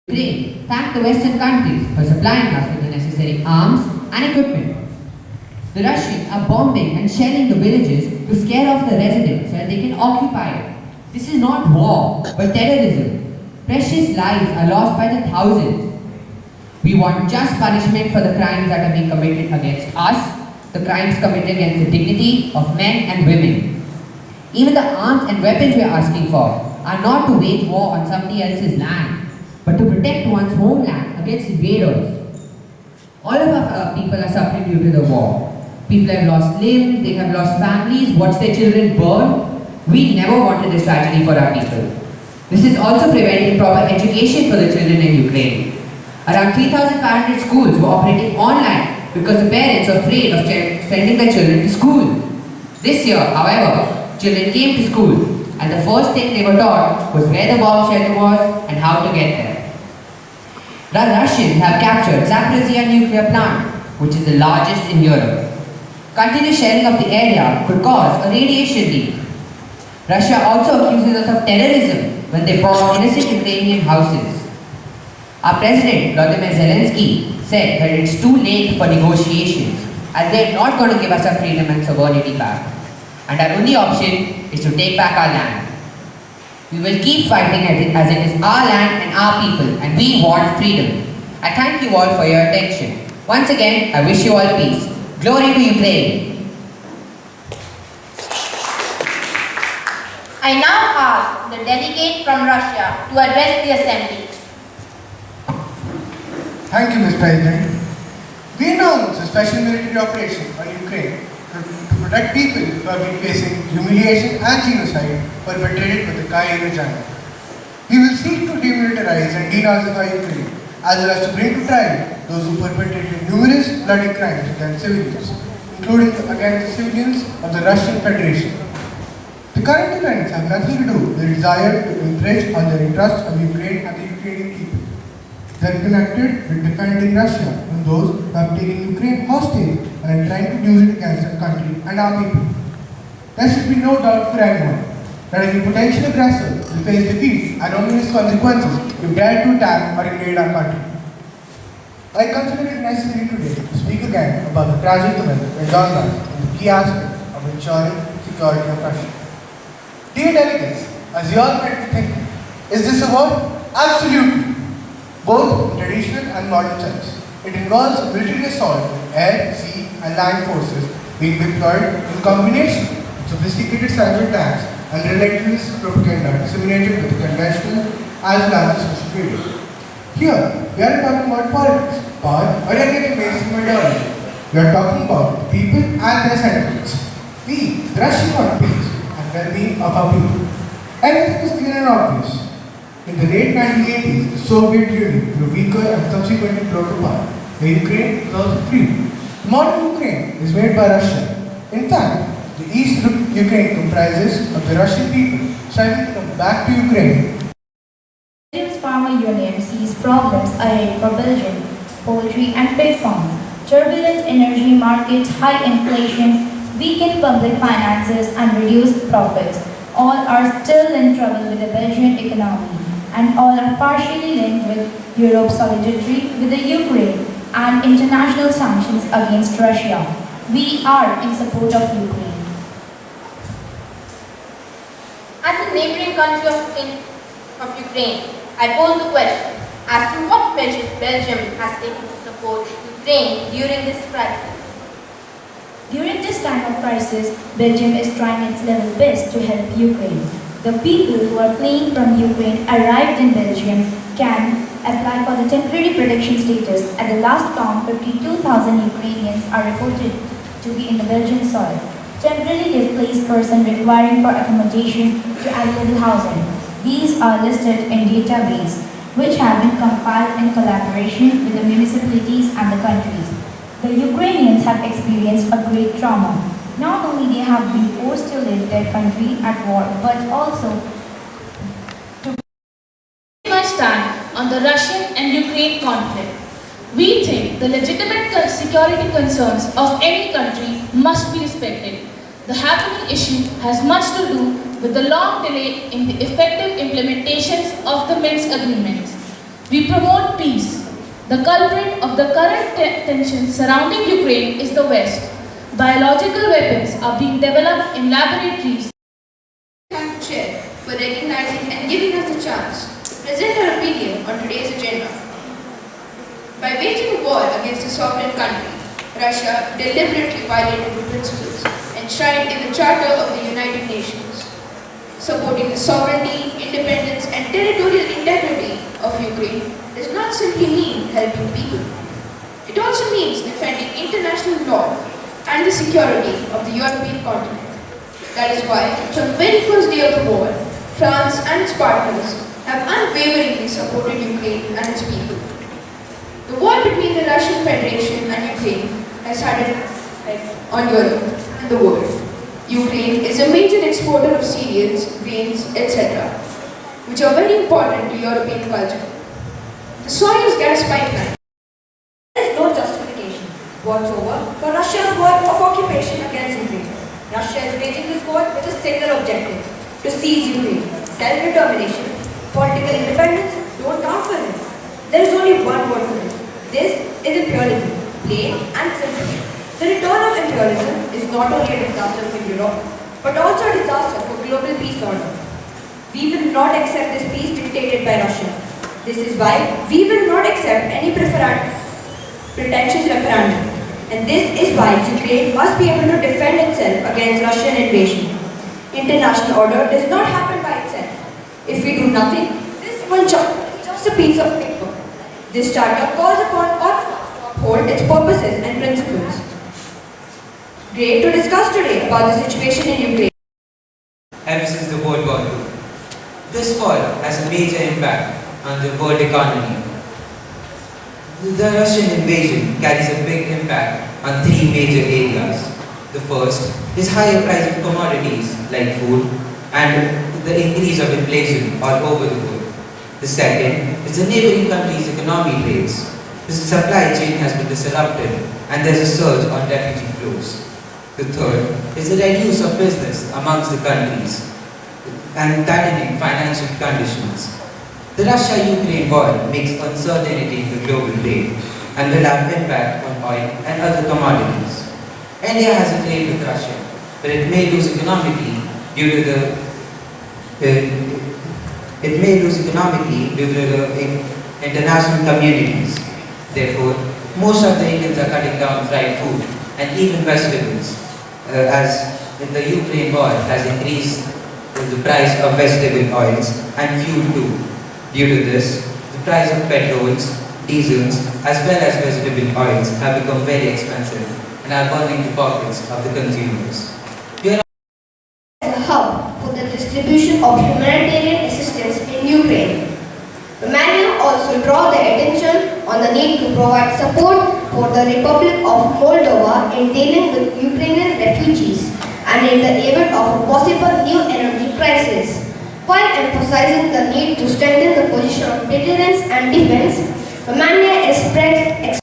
Ukraine thanked the Western countries for supplying us with the necessary arms and equipment. The Russians are bombing and shelling the villages to scare off the residents so that they can occupy it. This is not war, but terrorism. Precious lives are lost by the thousands. We want just punishment for the crimes that are being committed against us, the crimes committed against the dignity of men and women. Even the arms and weapons we are asking for are not to wage war on somebody else's land, but to protect one's homeland against invaders. All of our people are suffering due to the war. People have lost limbs, they have lost families, watched their children burn. We never wanted this tragedy for our people. This is also preventing proper education for the children in Ukraine. Around 3,500 schools were operating online because the parents were afraid of sending their children to school. This year, however, children came to school and the first thing they were taught was where the bomb shelter was and how to get there. The Russians have captured Zaporizhzhia nuclear plant, which is the largest in Europe. Continuous shelling of the area could cause a radiation leak. Russia also accuses us of terrorism when they bomb innocent Ukrainian houses. Our President, Vladimir Zelensky, said that it's too late for negotiations as they're not going to give us our freedom and sovereignty back. And our only option is to take back our land. We will keep fighting as it is our land and our people, and we want freedom. I thank you all for your attention. Once again, I wish you all peace. Glory to Ukraine! I now ask the delegate from Russia to address the Assembly. Thank you, Mr. President. We announced a special military operation on Ukraine to protect people who have been facing humiliation and genocide perpetrated by the Kyiv regime. We will seek to demilitarize and denazify Ukraine, as well as to bring to trial those who perpetrated numerous bloody crimes against civilians, including against civilians of the Russian Federation. The current events have nothing to do with the desire to infringe on the interests of Ukraine and the Ukrainian people. They are connected with defending Russia from those who have taken Ukraine hostage and are trying to use it against our country and our people. There should be no doubt for anyone that any potential aggressor will face defeat and ominous consequences if dare to attack or invade our country. I consider it necessary today to speak again about the tragic event in Donbass and the key aspects of ensuring security of Russia. Dear delegates, as you all might be thinking, is this a war? Absolutely. Both in traditional and modern sense. It involves military assault with air, sea, and land forces being deployed in combination with sophisticated cyber attacks and relentless propaganda disseminated with conventional as well as social media. Here, we are talking about politics, power, or any mainstream ideology. We are talking about the people and their sentiments. We, the Russian want peace and well-being of our people. Everything is clear and obvious. In the late 1980s, the Soviet Union grew weaker and subsequently brought to power. The Ukraine was also free. The modern Ukraine is made by Russia. In fact, the East Ukraine comprises of the Russian people striving to come back to Ukraine. Belgium's farmer union sees problems ahead for Belgium, poultry and pig farms, turbulent energy markets, high inflation, weakened public finances and reduced profits. All are still in trouble with the Belgian economy, and all are partially linked with Europe's solidarity with the Ukraine and international sanctions against Russia. We are in support of Ukraine. As a neighboring country of Ukraine, I pose the question as to what measures Belgium has taken to support Ukraine during this crisis. During this time of crisis, Belgium is trying its level best to help Ukraine. The people who are fleeing from Ukraine arrived in Belgium can apply for the temporary protection status. At the last count, 52,000 Ukrainians are reported to be in the Belgian soil. Temporarily displaced persons requiring for accommodation to adequate housing. These are listed in database, which have been compiled in collaboration with the municipalities and the countries. The Ukrainians have experienced a great trauma. Not only they have been forced to leave their country at war, but also to much stand on the Russian and Ukraine conflict. We think the legitimate security concerns of any country must be respected. The happening issue has much to do with the long delay in the effective implementations of the Minsk agreements. We promote peace. The culprit of the current tension surrounding Ukraine is the West. Biological weapons are being developed in laboratories. Thank you, Chair, for recognizing and giving us the chance to present our opinion on today's agenda. By waging a war against a sovereign country, Russia deliberately violated the principles enshrined in the Charter of the United Nations. Supporting the sovereignty, independence, and territorial integrity of Ukraine does not simply mean helping people. It also means defending international law and the security of the European continent. That is why, from the very first day of the war, France and its partners have unwaveringly supported Ukraine and its people. The war between the Russian Federation and Ukraine has had an effect on Europe and the world. Ukraine is a major exporter of cereals, grains, etc., which are very important to European culture. The Soyuz gas pipeline. There is no justification whatsoever for Russia's war of occupation against Ukraine. Russia is waging this war with a single objective: to seize Ukraine. Self-determination, political independence don't count for it. There is only one word for it. This is imperialism, plain and simple. The return of imperialism is not only a disaster for Europe, but also a disaster for global peace order. We will not accept this peace dictated by Russia. This is why we will not accept any pretentious referendum. And this is why Ukraine must be able to defend itself against Russian invasion. International order does not happen by itself. If we do nothing, this one charter is just a piece of paper. This charter calls upon all of us to uphold its purposes and principles. Great to discuss today about the situation in Ukraine. Ever since the World War II, this war has a major impact on the world economy. The Russian invasion carries a big impact on three major areas. The first is higher price of commodities like food and the increase of inflation all over the world. The second is the neighboring countries' economic rates. The supply chain has been disrupted and there is a surge on refugee flows. The third is the red use of business amongst the countries and tightening financial conditions. The Russia-Ukraine war makes uncertainty in the global trade and will have impact on oil and other commodities. India has a trade with Russia, but it may lose economically due to the international communities. Therefore, most of the Indians are cutting down fried food and even vegetables, as in the Ukraine war has increased the price of vegetable oils and fuel too. Due to this, the price of petrols, diesels, as well as vegetable oils have become very expensive and are burning the pockets of the consumers. As a hub for the distribution of humanitarian assistance in Ukraine. The manual also draws the attention on the need to provide support for the Republic of Moldova in dealing with Ukrainian refugees and in the event of a possible new energy crisis. While emphasizing the need to strengthen the position of deterrence and defense, Romania expressed